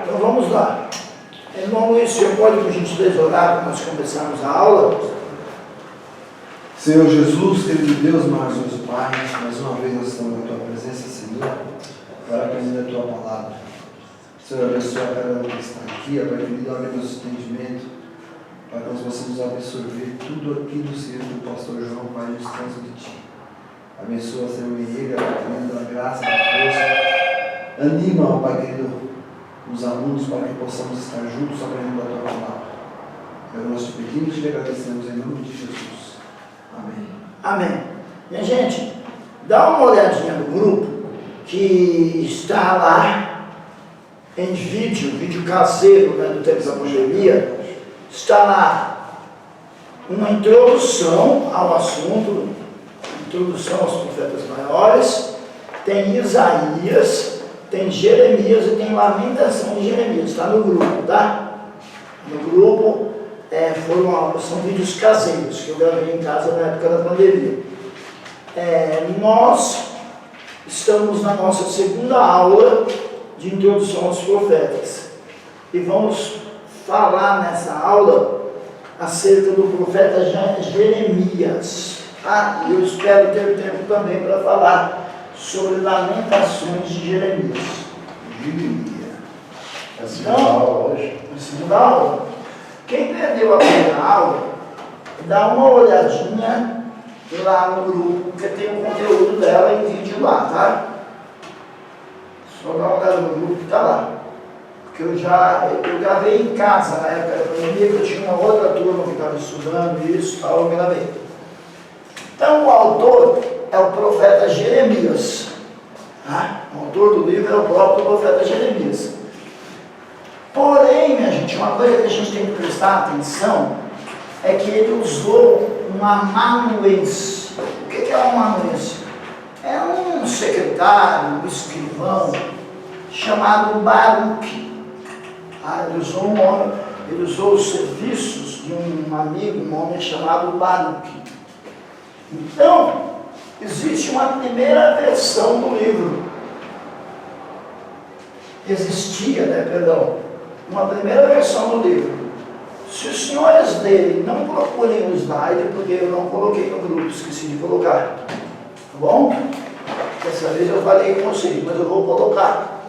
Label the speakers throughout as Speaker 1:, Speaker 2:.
Speaker 1: Então vamos lá. Irmão Luiz, o senhor pode, por gentileza, orar para nós começarmos a aula?
Speaker 2: Senhor Jesus, querido Deus, maravilhoso Pai, mais uma vez nós estamos na Tua presença, Senhor, para aprender a Tua palavra. Senhor, abençoa cada um que está aqui, Pai querido, abre nosso entendimento, para que nós possamos absorver tudo aquilo, Senhor, que o pastor João, Pai, nos traz de Ti. Abençoa, Senhor, Henrique, Pai querido, da graça, da força. Anima, Pai querido, os alunos para que possamos estar juntos aprendendo a Tua palavra. É o nosso pedido e te agradecemos em nome de Jesus. Amém.
Speaker 1: Amém. Minha gente, dá uma olhadinha no grupo que está lá em vídeo caseiro, né, do Tempos da Apologia. Está lá uma introdução ao assunto, introdução aos profetas maiores. Tem Isaías, tem Jeremias e tem Lamentação de Jeremias. Está no grupo, tá? No grupo. São vídeos caseiros que eu gravei em casa na época da pandemia. Nós estamos na nossa segunda aula de introdução aos profetas e vamos falar nessa aula acerca do profeta Jeremias. E eu espero ter tempo também para falar sobre Lamentações de Jeremias.
Speaker 3: A segunda aula hoje.
Speaker 1: A segunda aula. Quem perdeu a primeira aula, dá uma olhadinha lá no grupo, porque tem o conteúdo dela em vídeo lá, tá? Só dá uma olhada no grupo que está lá. Porque eu gravei em casa na época da pandemia, que eu tinha uma outra turma que estava estudando isso e tal, eu gravei. Então o autor é o profeta Jeremias. Tá? O autor do livro é o próprio profeta Jeremias. Porém, minha gente, uma coisa que a gente tem que prestar atenção é que ele usou um amanuense. O que é um amanuense? É um secretário, um escrivão, chamado Baruque. Ele usou os serviços de um amigo, um homem chamado Baruque. Então, existe uma primeira versão do livro. Existia, uma primeira versão do livro. Se os senhores lerem, não procurem o slide, porque eu não coloquei no grupo, esqueci de colocar. Tá bom? Dessa vez eu falei com vocês, mas eu vou colocar.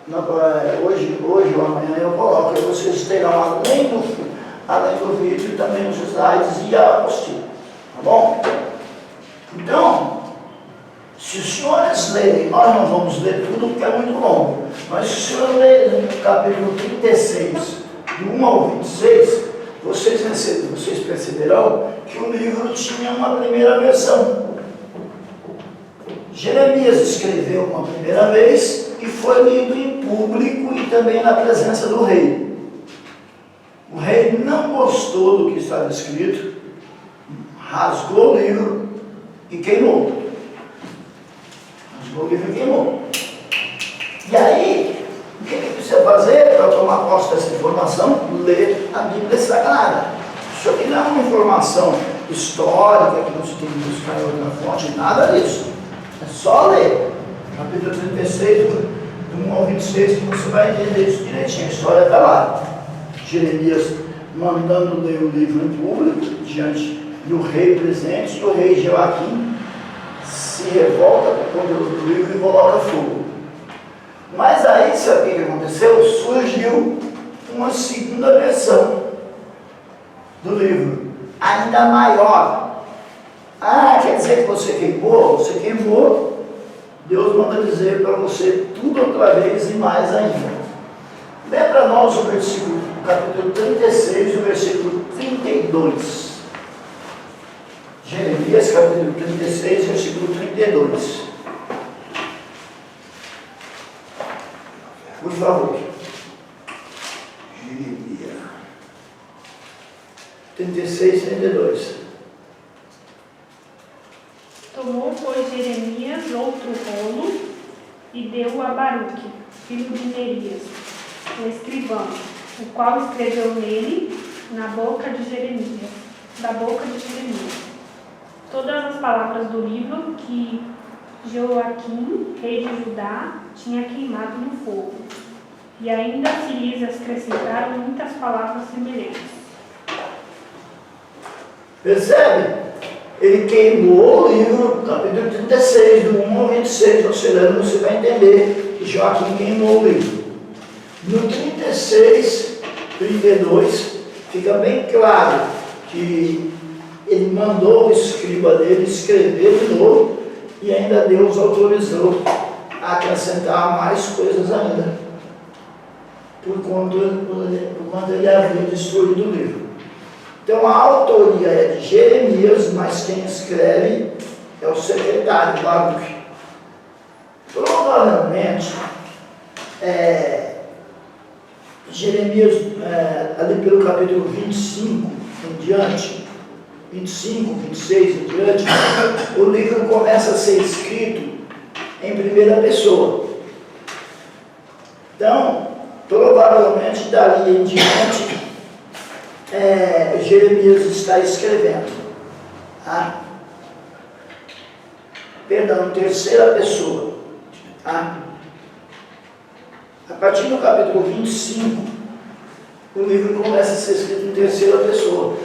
Speaker 1: Hoje ou amanhã eu coloco, e vocês terão além do vídeo também os slides e a apostila. Tá bom? Então, se os senhores lerem, nós não vamos ler tudo porque é muito longo, mas se os senhores lerem no capítulo 36, do 1 ao 26, vocês perceberão que o livro tinha uma primeira versão. Jeremias escreveu uma primeira vez e foi lido em público e também na presença do rei. O rei não gostou do que estava escrito, rasgou o livro e queimou. O livro queimou. E aí, o que precisa fazer para tomar posse dessa informação? Ler a Bíblia Sagrada. Isso aqui não é uma informação histórica que não se tem que buscar em outra fonte, nada disso. É só ler. Capítulo 36, do 1 ao 26, que você vai entender isso direitinho. A história está lá. Jeremias mandando ler o livro em público, diante do rei presente, e o rei Joaquim se revolta com o conteúdo do livro e coloca fogo. Mas aí, sabe o que aconteceu? Surgiu uma segunda versão do livro, ainda maior. Quer dizer que você queimou? Você queimou. Deus manda dizer para você tudo outra vez e mais ainda. Lê para nós o versículo, capítulo 36, o versículo 32. Jeremias, capítulo 36, versículo 32. Por favor. Jeremias. 36, 32.
Speaker 4: Tomou, pois, Jeremias outro rolo e deu-o a Baruque, filho de Nerias, o escrivão, o qual escreveu nele, da boca de Jeremias, todas as palavras do livro que Joaquim, rei de Judá, tinha queimado no fogo. e ainda se lhes acrescentaram muitas palavras semelhantes.
Speaker 1: Percebe? Ele queimou o livro, capítulo 36, do 1 ao 26, você lendo, você vai entender que Joaquim queimou o livro. No 36, 32, fica bem claro que ele mandou o escriba dele escrever de novo e ainda Deus autorizou a acrescentar mais coisas ainda, por quanto ele havia destruído o livro. Então a autoria é de Jeremias, mas quem escreve é o secretário Baruque. Provavelmente, Jeremias, ali pelo capítulo 25 em diante, 25, 26 em diante, o livro começa a ser escrito em primeira pessoa. Então, provavelmente dali em diante, Jeremias está escrevendo. Perdão, terceira pessoa. A partir do capítulo 25, o livro começa a ser escrito em terceira pessoa,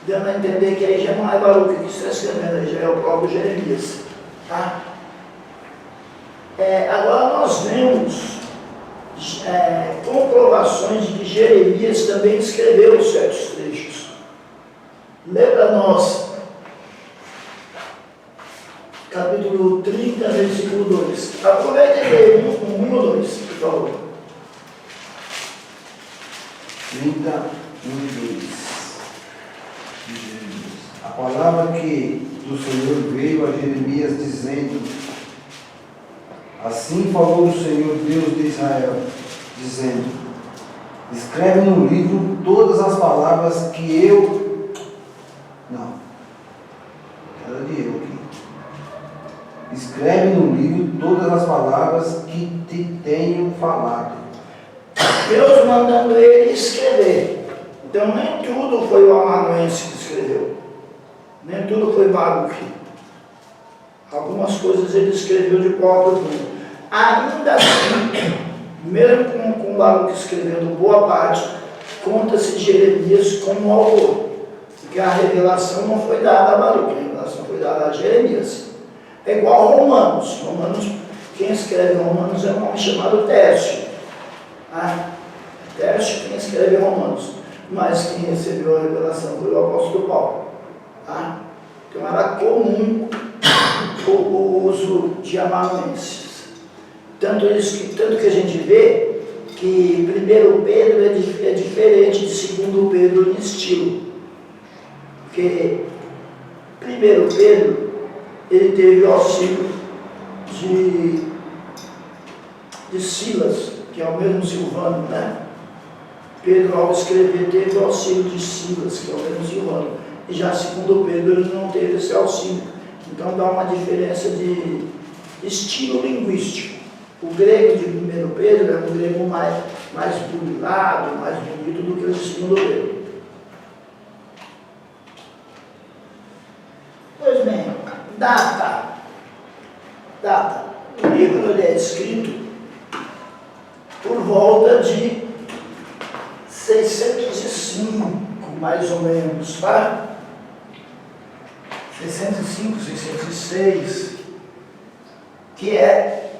Speaker 1: dando a entender que aí já não é Baruque que está escrevendo, aí já é o próprio Jeremias. Agora nós vemos comprovações de que Jeremias também escreveu certos trechos. Lê para nós, capítulo 30, versículo 2. Aproveita e lê 1 ou 2, por favor.
Speaker 2: 30, 1 e 2. A palavra que do Senhor veio a Jeremias dizendo: assim falou o Senhor Deus de Israel, dizendo: escreve no livro todas as palavras que eu... Não, era de eu aqui. Escreve no livro todas as palavras que te tenho falado.
Speaker 1: Deus mandando ele escrever. Então nem tudo foi o amanuense que escreveu. Nem tudo foi Baruque. Algumas coisas ele escreveu de próprio punho. Ainda assim, mesmo com Baruque escrevendo boa parte, conta-se Jeremias como autor. Porque a revelação não foi dada a Baruque, a revelação foi dada a Jeremias. É igual a Romanos. Quem escreve Romanos é um homem chamado Tércio. Tércio quem escreve Romanos. Mas quem recebeu a revelação foi o apóstolo Paulo. Então era comum o uso de amanuenses. Tanto que a gente vê que 1 Pedro é diferente de 2 Pedro em estilo. Porque 1 Pedro ele teve o auxílio de Silas, que é o mesmo Silvano, né? Pedro, ao escrever, teve o auxílio de Silas, que é o mesmo Silvano. E já 2 Pedro ele não teve esse auxílio. Então dá uma diferença de estilo linguístico. O grego de 1 Pedro é um grego mais burilado, mais bonito do que o de 2 Pedro. Pois bem, data. O livro ele é escrito por volta de 605, mais ou menos, tá? 605, 606, que é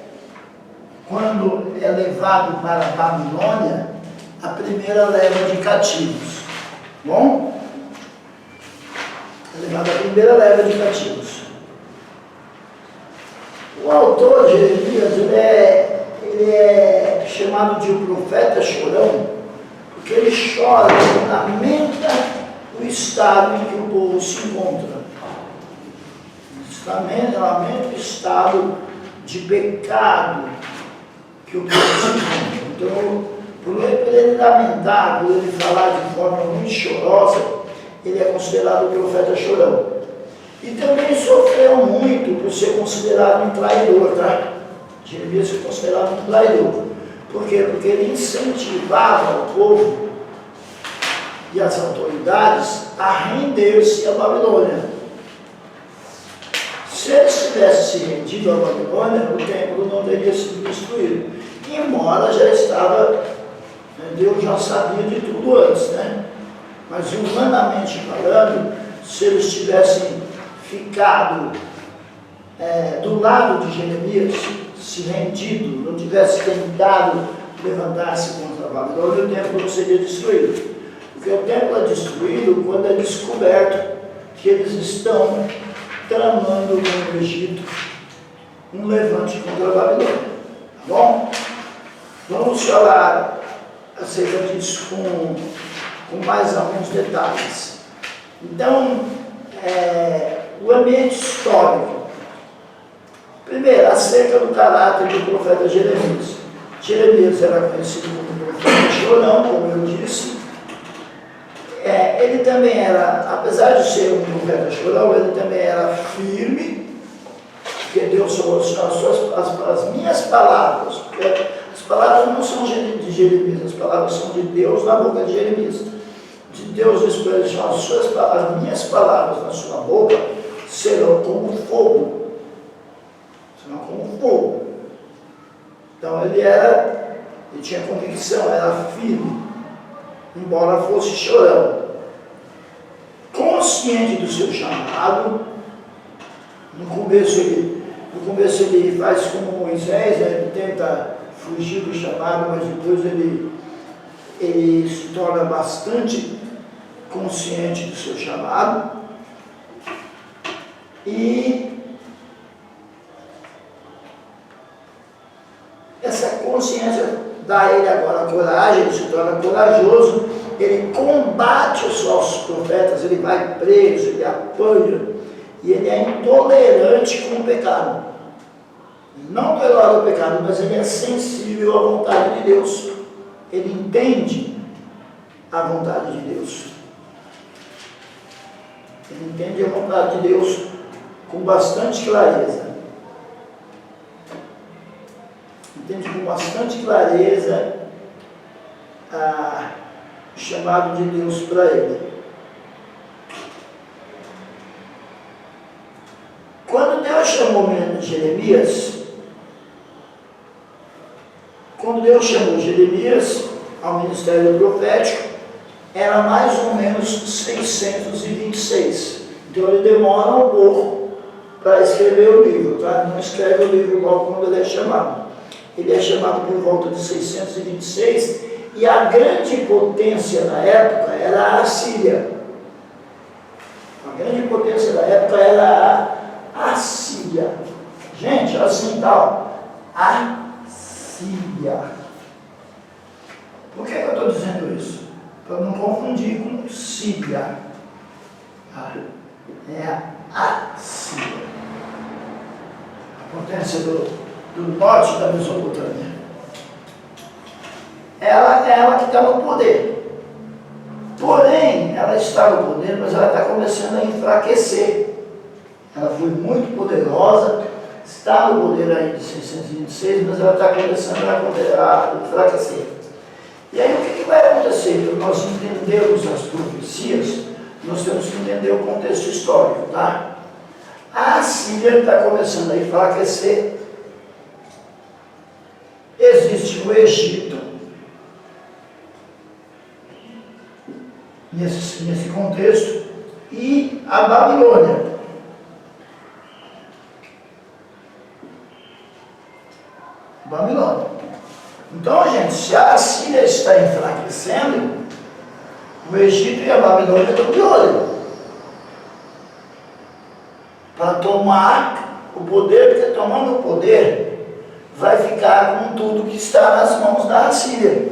Speaker 1: quando é levado para a Babilônia a primeira leva de cativos. Bom? É levada a primeira leva de cativos. O autor Jeremias, ele é chamado de o profeta chorão, porque ele chora, ele lamenta o estado em que o povo se encontra. Lamenta o estado de pecado que o povo se encontra. Então, por ele lamentar, por ele falar de forma muito chorosa, ele é considerado o profeta chorão. E também sofreu muito por ser considerado um traidor, tá? Jeremias foi considerado um traidor. Por quê? Porque ele incentivava o povo e as autoridades a render-se à Babilônia. Se eles tivessem se rendido à Babilônia, o templo não teria sido destruído. embora já estava, Deus já sabia de tudo antes, né? Mas humanamente falando, se eles tivessem ficado do lado de Jeremias, se rendido, não tivesse tentado levantar-se contra a Babilônia, o templo não seria destruído. Porque o templo é destruído quando é descoberto que eles estão tramando no Egito um levante contra a Babilônia. Tá bom? Vamos falar acerca disso com mais alguns detalhes. Então, o ambiente histórico. Primeiro, acerca do caráter do profeta Jeremias. Jeremias era conhecido como profeta chorão, como eu disse. Ele também era, apesar de ser um profeta chorão, ele também era firme, porque Deus falou as minhas palavras, porque as palavras não são de Jeremias, as palavras são de Deus na boca de Jeremias. De Deus diz para ele, as minhas palavras na sua boca serão como fogo. Serão como fogo. Então ele tinha convicção, era firme, embora fosse chorão. Consciente do seu chamado, no começo ele faz como Moisés, ele tenta fugir do chamado, mas depois ele se torna bastante consciente do seu chamado. E essa consciência dá a ele agora a coragem, ele se torna corajoso, ele combate os falsos profetas, ele vai preso, ele apanha, e ele é intolerante com o pecado. Não tolerado ao pecado, mas ele é sensível à vontade de Deus. Ele entende a vontade de Deus. Ele entende a vontade de Deus com bastante clareza. Entende com bastante clareza o chamado de Deus para ele. Quando Deus chamou Jeremias ao ministério profético, era mais ou menos 626. Então ele demora um pouco para escrever o livro, tá? Não escreve o livro logo quando ele é chamado. Ele é chamado por volta de 626, e a grande potência da época era a Assíria. A grande potência da época era a Assíria. Gente, assim tal, Assíria. Por que eu estou dizendo isso? Para não confundir com Síria. É a Assíria. A potência do norte da Mesopotâmia. Ela é ela que está no poder. Porém, ela está no poder, mas ela está começando a enfraquecer. Ela foi muito poderosa, está no poder aí de 626, mas ela está começando a enfraquecer. E aí o que vai acontecer? Para nós entendermos as profecias, nós temos que entender o contexto histórico, tá? A Síria está começando a enfraquecer. Existe o Egito, nesse contexto, e a Babilônia. Então, gente, se a Síria está enfraquecendo, o Egito e a Babilônia estão de olho para tomar o poder, porque tomando o poder, vai ficar com tudo que está nas mãos da Assíria,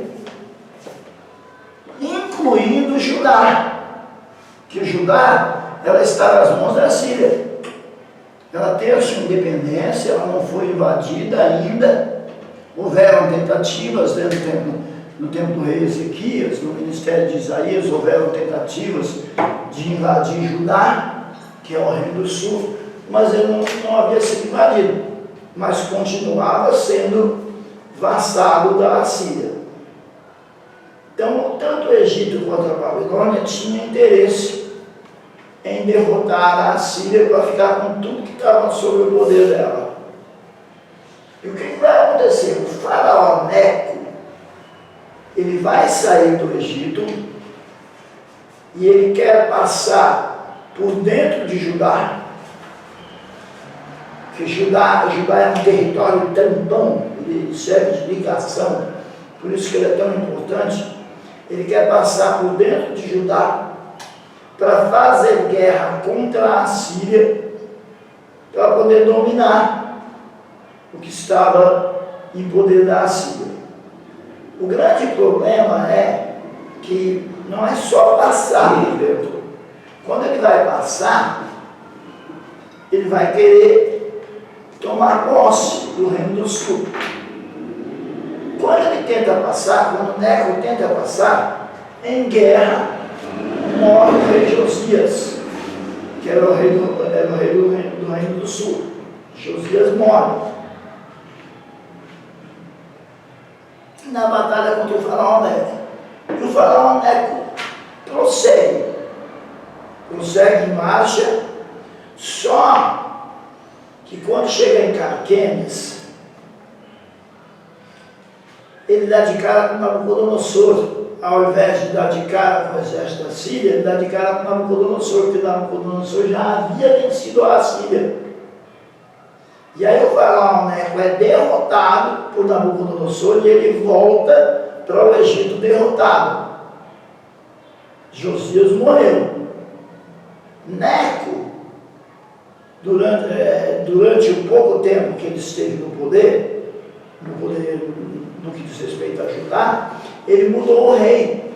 Speaker 1: incluindo Judá, que Judá, ela está nas mãos da Assíria. Ela tem a sua independência, ela não foi invadida ainda. Houveram tentativas no tempo do rei Ezequias, no ministério de Isaías, houveram tentativas de invadir Judá, que é o reino do sul, mas ele não havia sido invadido, mas continuava sendo vassalo da Assíria. Então, tanto o Egito quanto a Babilônia tinham interesse em derrotar a Assíria para ficar com tudo que estava sob o poder dela. E o que vai acontecer? O faraó Neco, ele vai sair do Egito e ele quer passar por dentro de Judá, que Judá é um território tampão, ele serve de ligação, por isso que ele é tão importante. Ele quer passar por dentro de Judá para fazer guerra contra a Síria, para poder dominar o que estava em poder da Síria. O grande problema é que não é só passar por dentro. Quando ele vai passar, ele vai querer tomar posse do Reino do Sul. Quando ele tenta passar, quando Neco tenta passar, em guerra, morre o rei Josias, que era o rei do Reino do Sul. Josias morre na batalha contra o faraó Neco. E o faraó Neco prossegue em marcha, só que quando chega em Carquemes, ele dá de cara com Nabucodonosor. Ao invés de dar de cara com o exército da Síria, ele dá de cara com Nabucodonosor, porque Nabucodonosor já havia vencido a Síria. E aí o faraó Neco é derrotado por Nabucodonosor e ele volta para o Egito derrotado. Josias morreu. Neco, durante o pouco tempo que ele esteve no poder no que diz respeito a Judá, ele mudou o rei.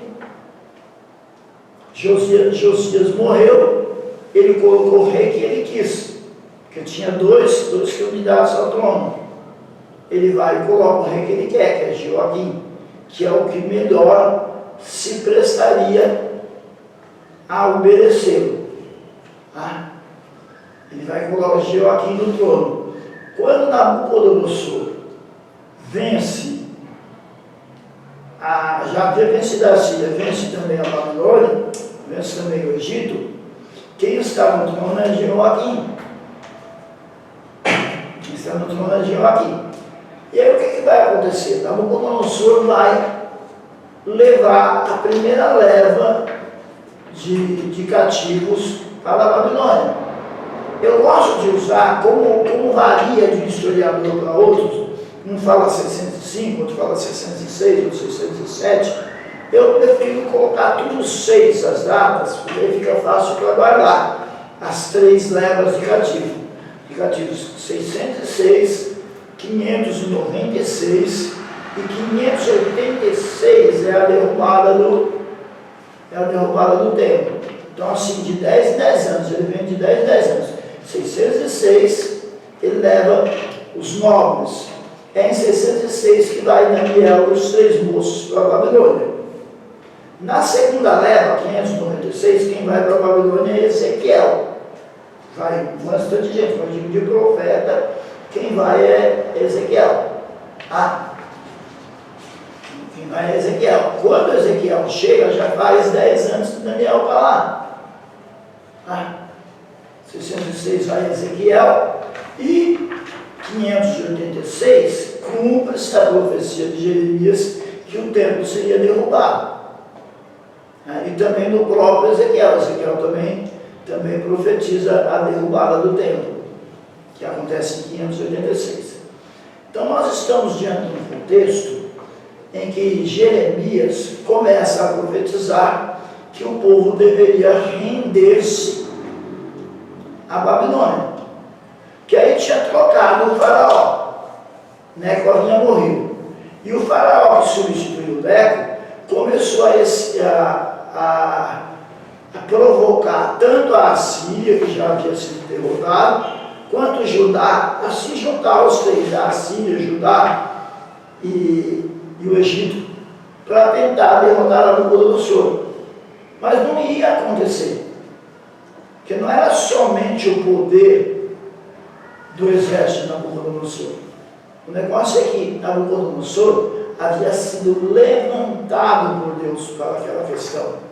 Speaker 1: Josias morreu, ele colocou o rei que ele quis, porque tinha dois candidatos ao trono. Ele vai e coloca o rei que ele quer, que é Joaquim, que é o que melhor se prestaria a obedecê-lo. Tá? Ele vai colocar Joaquim no trono. Quando Nabucodonosor vence, já havia vencido a Síria, vence também a Babilônia, vence também o Egito, quem está no trono é Joaquim. Quem está no trono é Joaquim. E aí o que vai acontecer? Nabucodonosor vai levar a primeira leva de cativos para a Babilônia. Eu gosto de usar, como varia de um historiador para outros, um fala 605, outro fala 606, outro 607, eu prefiro colocar tudo 6 as datas, porque aí fica fácil para guardar as 3 levas de cativos 606, 596 e 586 é a derrubada do templo. Então assim, de 10 em 10 anos, ele vem de 10 em 10 anos. 606, ele leva os nobres. É em 606 que vai Daniel e os 3 moços para a Babilônia. Na segunda leva, 596, quem vai para a Babilônia é Ezequiel. Vai bastante gente, mas de profeta, quem vai é Ezequiel. Quem vai é Ezequiel. Quando Ezequiel chega, já faz 10 anos que Daniel está lá. 606 vai Ezequiel e 586 cumpre-se a profecia de Jeremias que o templo seria derrubado. E também no próprio Ezequiel também profetiza a derrubada do templo, que acontece em 586. Então nós estamos diante de um contexto em que Jeremias começa a profetizar que o povo deveria render-se à Babilônia, que aí tinha trocado o faraó. Neco havia morrido. E o faraó que substituiu o Neco começou a provocar tanto a Síria, que já havia sido derrotada, quanto Judá, a se juntar os 3, a Síria, Judá e o Egito, para tentar derrotar Nabucodonosor. Mas não ia acontecer, porque não era somente o poder do exército de Nabucodonosor. O negócio é que Nabucodonosor havia sido levantado por Deus para aquela questão.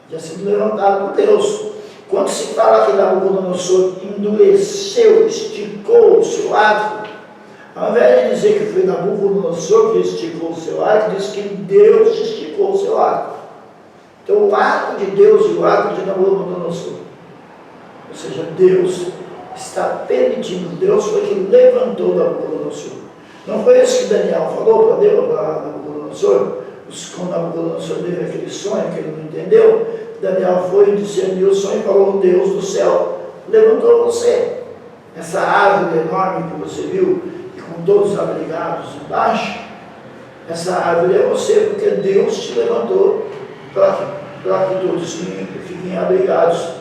Speaker 1: Havia sido levantado por Deus. Quando se fala que Nabucodonosor endureceu, esticou o seu arco, Ao invés de dizer que foi Nabucodonosor que esticou o seu arco, diz que Deus esticou o seu arco. Então o arco de Deus e o arco de Nabucodonosor. Ou seja, Deus está permitindo, Deus foi que levantou Nabucodonosor. Não foi isso que Daniel falou para Deus, para Nabucodonosor? Quando Nabucodonosor teve aquele sonho que ele não entendeu, Daniel foi e discerniu o sonho e falou: o Deus do céu levantou você. Essa árvore enorme que você viu, e com todos abrigados embaixo, essa árvore é você, porque Deus te levantou para que todos fiquem abrigados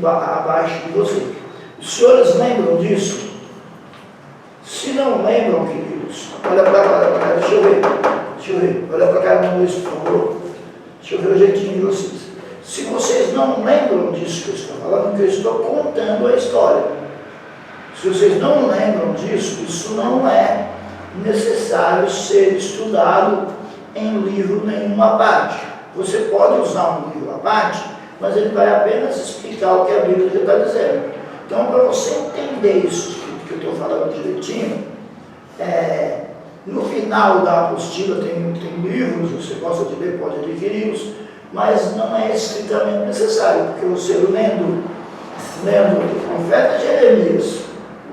Speaker 1: abaixo de você. Os senhores lembram disso? Se não lembram, queridos, olha para cá, deixa eu ver, olha para cá, Luiz, por favor. Deixa eu ver o jeitinho de vocês. Se vocês não lembram disso que eu estou falando, que eu estou contando a história. Se vocês não lembram disso, isso não é necessário ser estudado em livro nenhuma parte. Você pode usar um livro à parte, mas ele vai apenas explicar o que a Bíblia já está dizendo. Então, para você entender isso que eu estou falando direitinho, no final da apostila tem livros, você gosta de ler, pode adquiri-los, mas não é estritamente necessário, porque você lendo o profeta Jeremias,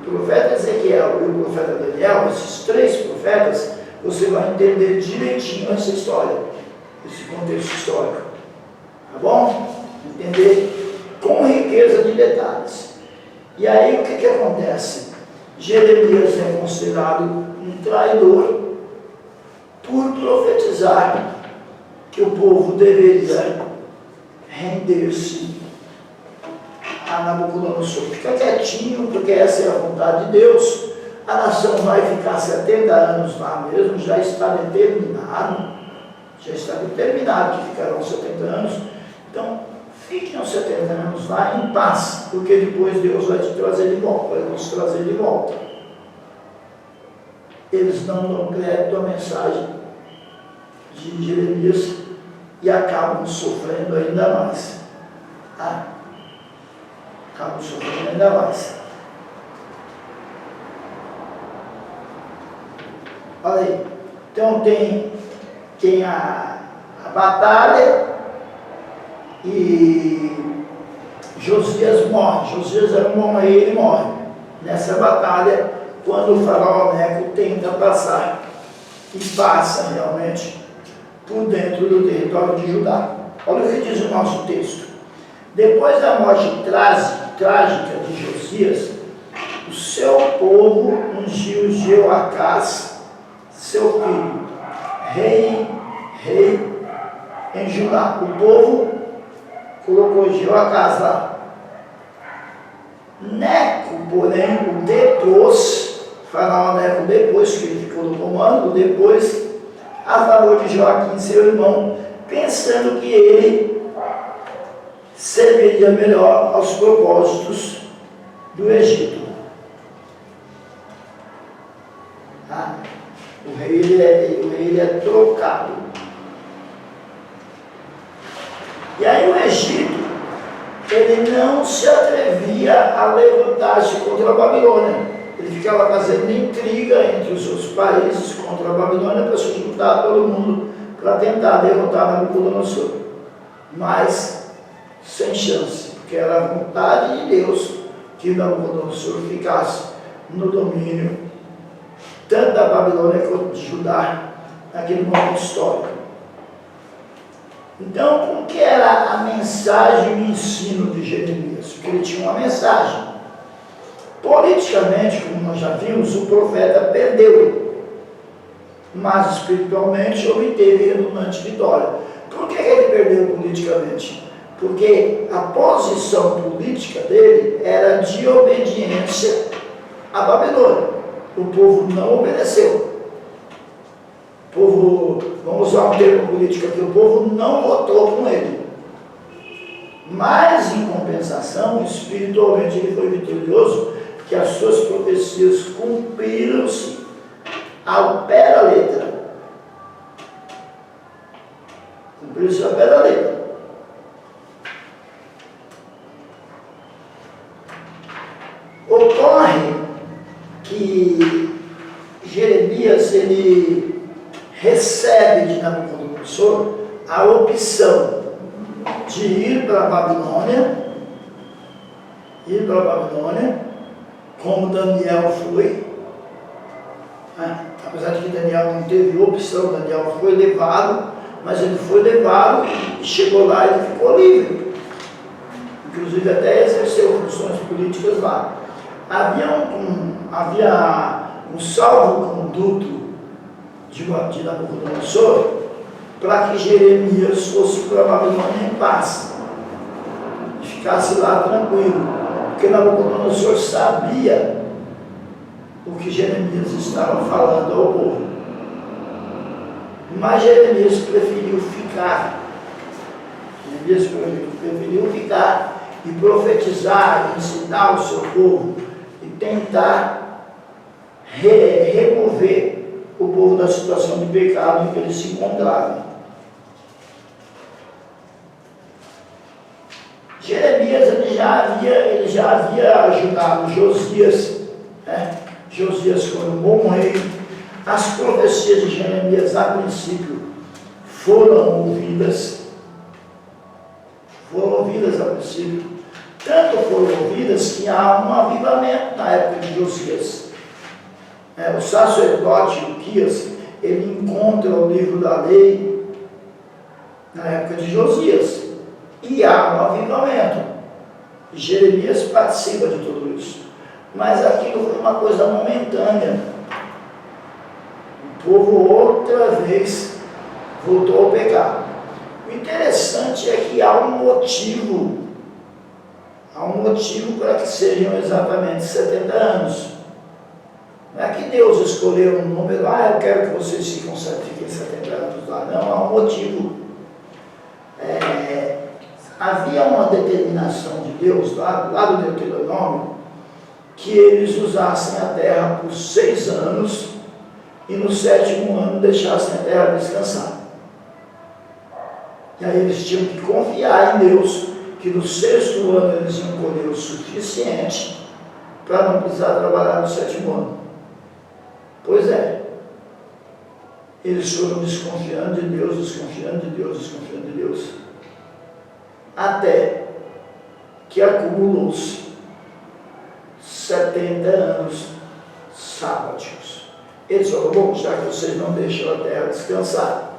Speaker 1: o profeta Ezequiel e o profeta Daniel, esses três profetas, você vai entender direitinho essa história, esse contexto histórico. Tá bom? Entender com riqueza de detalhes. E aí o que acontece? Jeremias é considerado um traidor por profetizar que o povo deveria render-se a Nabucodonosor. Fica quietinho, porque essa é a vontade de Deus. A nação vai ficar 70 anos lá mesmo, já está determinado que ficarão 70 anos. Então, fiquem os 70 anos lá em paz, porque depois Deus vai te trazer de volta, vai nos trazer de volta. Eles não dão crédito à mensagem de Jeremias e acabam sofrendo ainda mais. Tá? Acabam sofrendo ainda mais. Olha aí. Então tem a batalha e Josias morre. Josias era um rei, ele morre nessa batalha, quando o faraó Neco tenta passar e passa realmente por dentro do território de Judá. Olha o que diz o nosso texto. Depois da morte trágica de Josias, o seu povo ungiu Jeoacás, seu filho, rei em Judá. O povo colocou Jeoacás lá. Neco, porém, o depôs, faraó Neco depois que ele ficou no comando, depois a favor de Joaquim, seu irmão, pensando que ele serviria melhor aos propósitos do Egito. O rei ele é trocado. E aí o Egito, ele não se atrevia a levantar-se contra a Babilônia. Ele ficava fazendo intriga entre os seus países contra a Babilônia para se juntar todo mundo para tentar derrotar Nabucodonosor. Mas sem chance, porque era a vontade de Deus que Nabucodonosor ficasse no domínio tanto da Babilônia quanto de Judá naquele momento histórico. Então, o que era a mensagem e o ensino de Jeremias? Porque ele tinha uma mensagem. Politicamente, como nós já vimos, o profeta perdeu, mas espiritualmente obteve redundante vitória. Por que ele perdeu politicamente? Porque a posição política dele era de obediência à Babilônia. O povo não obedeceu. O povo, vamos usar um termo político aqui, o povo não votou com ele. Mas, em compensação, espiritualmente ele foi vitorioso, que as suas profecias cumpriram-se ao pé da letra. Cumpriram-se ao pé da letra. Ocorre que Jeremias, ele recebe de Nabucodonosor a opção de ir para a Babilônia, como Daniel foi, né? Apesar de que Daniel não teve opção, Daniel foi levado, mas ele foi levado e chegou lá e ele ficou livre. Inclusive até exerceu funções políticas lá. Havia um salvo-conduto de Nabucodonosor para que Jeremias fosse para a Babilônia em paz e ficasse lá tranquilo, porque Nabucodonosor sabia o que Jeremias estava falando ao povo. Mas Jeremias preferiu ficar. E profetizar, ensinar o seu povo e tentar remover o povo da situação de pecado em que eles se encontravam. Jeremias ele já havia ajudado Josias, né? Josias foi um bom rei. As profecias de Jeremias a princípio foram ouvidas a princípio, tanto foram ouvidas que há um avivamento na época de Josias. O sacerdote Uquias, ele encontra o livro da lei na época de Josias, e há um avivamento. Jeremias participa de tudo isso, mas aquilo foi uma coisa momentânea. O povo outra vez voltou ao pecado. O interessante é que há um motivo para que sejam exatamente 70 anos. Não é que Deus escolheu um número, eu quero que vocês fiquem 70 anos lá. Não, há um motivo. Havia uma determinação de Deus, lá do Deuteronômio, que eles usassem a terra por 6 anos e no 7º ano deixassem a terra descansar. E aí eles tinham que confiar em Deus, que no 6º ano eles iam colher o suficiente para não precisar trabalhar no 7º ano. Pois é, eles foram desconfiando de Deus, até que acumulou-se 70 anos sabáticos. Eles falaram: bom, já que vocês não deixam a terra descansar,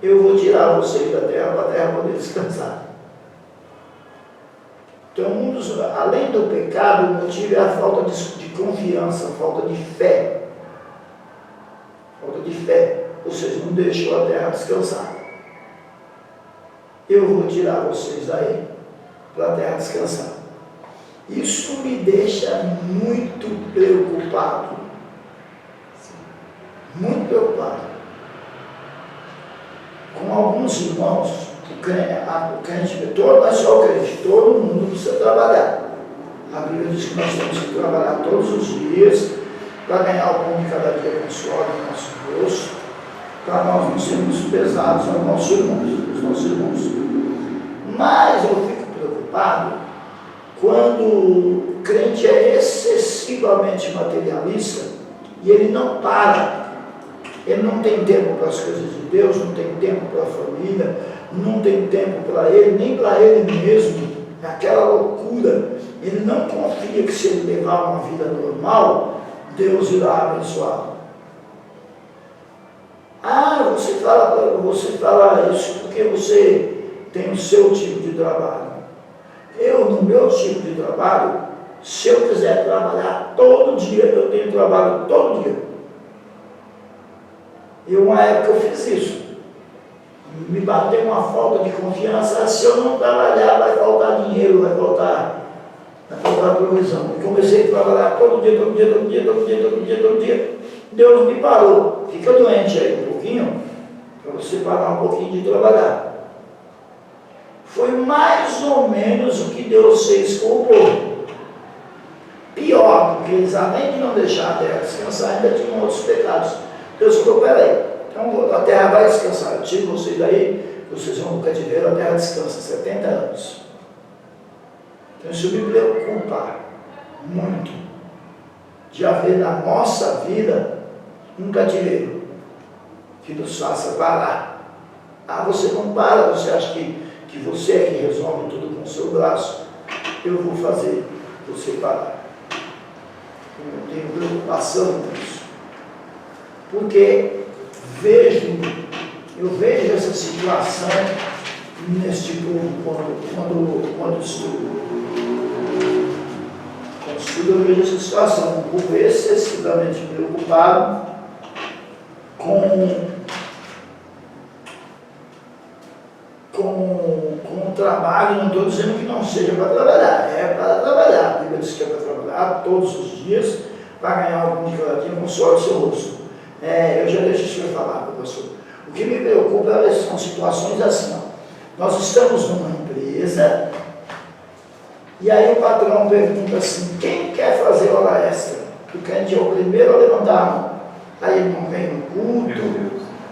Speaker 1: eu vou tirar vocês da terra para a terra poder descansar. Então, além do pecado, o motivo é a falta de confiança, a falta de fé. Ou seja, não deixou a terra descansar. Eu vou tirar vocês daí para a terra descansar. Isso me deixa muito preocupado. Muito preocupado. Com alguns irmãos, o crente, não é só o crente, todo mundo precisa trabalhar. A Bíblia diz que nós temos que trabalhar todos os dias para ganhar o pão de cada dia com o suor do nosso bolso, para nós não sermos pesados aos nossos irmãos. Mas eu fico preocupado quando o crente é excessivamente materialista e ele não para. Ele não tem tempo para as coisas de Deus, não tem tempo para a família, não tem tempo para ele, nem para ele mesmo. É aquela loucura. Ele não confia que se ele levar uma vida normal, Deus irá abençoá-lo. Você fala isso porque você tem o seu tipo de trabalho. Eu, no meu tipo de trabalho, se eu quiser trabalhar todo dia, eu tenho trabalho todo dia. E uma época eu fiz isso. Me bateu uma falta de confiança. Se eu não trabalhar, vai faltar dinheiro, vai faltar provisão. E comecei a trabalhar todo dia. Deus me parou. Fica doente aí um pouquinho, para você parar um pouquinho de trabalhar. Foi mais ou menos o que Deus fez com o povo. Pior, porque eles, além de não deixar a terra descansar, ainda tinham outros pecados. Deus falou: peraí, então a terra vai descansar, eu tiro vocês daí, vocês vão no cativeiro, a terra descansa 70 anos. Então isso me preocupa muito, de haver na nossa vida um cativeiro que nos faça parar. Ah, você não para, você acha que você é que resolve tudo com o seu braço. Eu vou fazer você parar. Eu tenho preocupação com isso. Porque eu vejo essa situação neste povo quando estudo. Quando estudo eu vejo essa situação, um povo excessivamente preocupado com o trabalho. Não estou dizendo que não seja para trabalhar, é para trabalhar. A Bíblia diz que é para trabalhar todos os dias para ganhar algum de cada dia com o suor do seu rosto. Eu já deixo isso para falar, professor. O que me preocupa são situações assim, ó. Nós estamos numa empresa e aí o patrão pergunta assim: quem quer fazer hora extra? O crente é o primeiro a levantar a mão. Aí ele não vem no culto,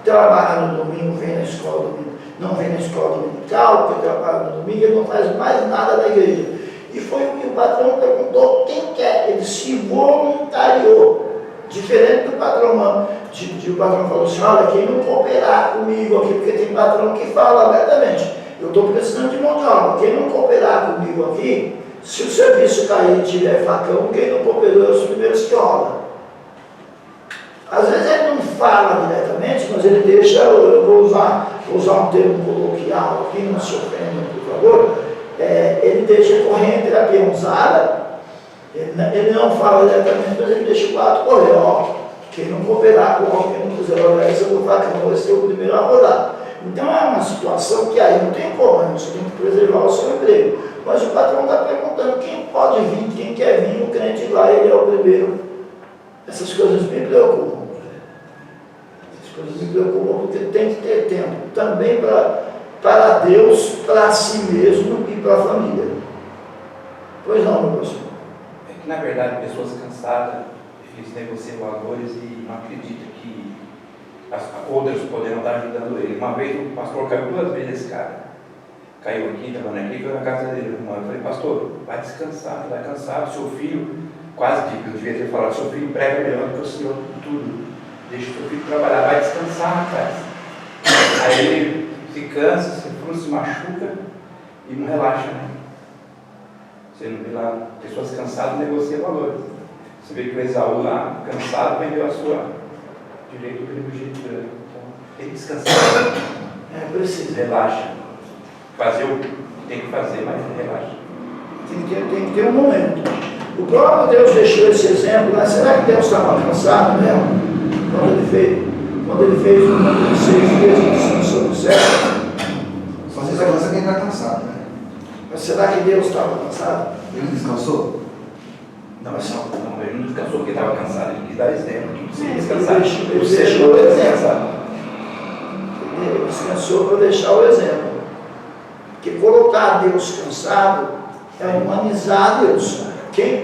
Speaker 1: trabalha no domingo, vem na escola não vem na escola dominical, porque trabalha no domingo, ele não faz mais nada na igreja. E foi o que o patrão perguntou: quem quer? Ele se voluntariou. Diferente do patrão, o patrão falou assim: olha, quem não cooperar comigo aqui, porque tem patrão que fala abertamente: eu estou precisando de mão de obra, quem não cooperar comigo aqui, se o serviço cair e tiver facão, quem não cooperou é os primeiros que rolam. Às vezes ele não fala diretamente, mas ele deixa, eu vou usar um termo coloquial aqui, não se ofenda, por favor, ele deixa correr entre a peãozada. Ele não fala diretamente, mas ele deixa o ato correr, ó. Quem não cooperar com o homem, quem não fizer hora extra, eu vou falar que não vai ser o primeiro a rodar. Então é uma situação que aí não tem como, você tem que preservar o seu emprego. Mas o patrão está perguntando quem pode vir, quem quer vir, o crente lá, ele é o primeiro. Essas coisas me preocupam. Essas coisas me preocupam porque tem que ter tempo também para Deus, para si mesmo e para a família. Pois não, meu pastor?
Speaker 5: Na verdade, pessoas cansadas, eles negociam valores e não acreditam que outras poderão estar ajudando ele. Uma vez o pastor caiu 2 vezes esse cara. Caiu aqui, estava aqui, foi na casa dele. Eu falei: pastor, vai descansar, vai cansar. O seu filho, quase eu devia ter falado: seu filho prega melhor do que o senhor tudo. Deixa o seu filho trabalhar, vai descansar, rapaz. Aí ele se cansa, se machuca e não relaxa, né? Você não vê lá, pessoas cansadas negociam valores. Você vê que o Esaú lá, cansado, vendeu a sua direito pelo jeito grande. Então, tem que descansar.
Speaker 1: Precisa.
Speaker 5: Relaxa. Fazer o que tem que fazer, mas relaxa.
Speaker 1: Tem que ter um momento. O próprio Deus deixou esse exemplo, né? Será que Deus estava cansado mesmo? Quando ele fez o mundo de 6 dias sobre o céu?
Speaker 2: Só se cansa quem está cansado, né?
Speaker 1: Mas será que Deus estava cansado?
Speaker 2: Ele descansou?
Speaker 5: Não, ele não descansou porque estava cansado, ele quis dar exemplo, que precisa
Speaker 1: Ele
Speaker 5: descansar.
Speaker 1: deixou o exemplo. Ele descansou para deixar o exemplo. Porque colocar Deus cansado é humanizar Deus. Quem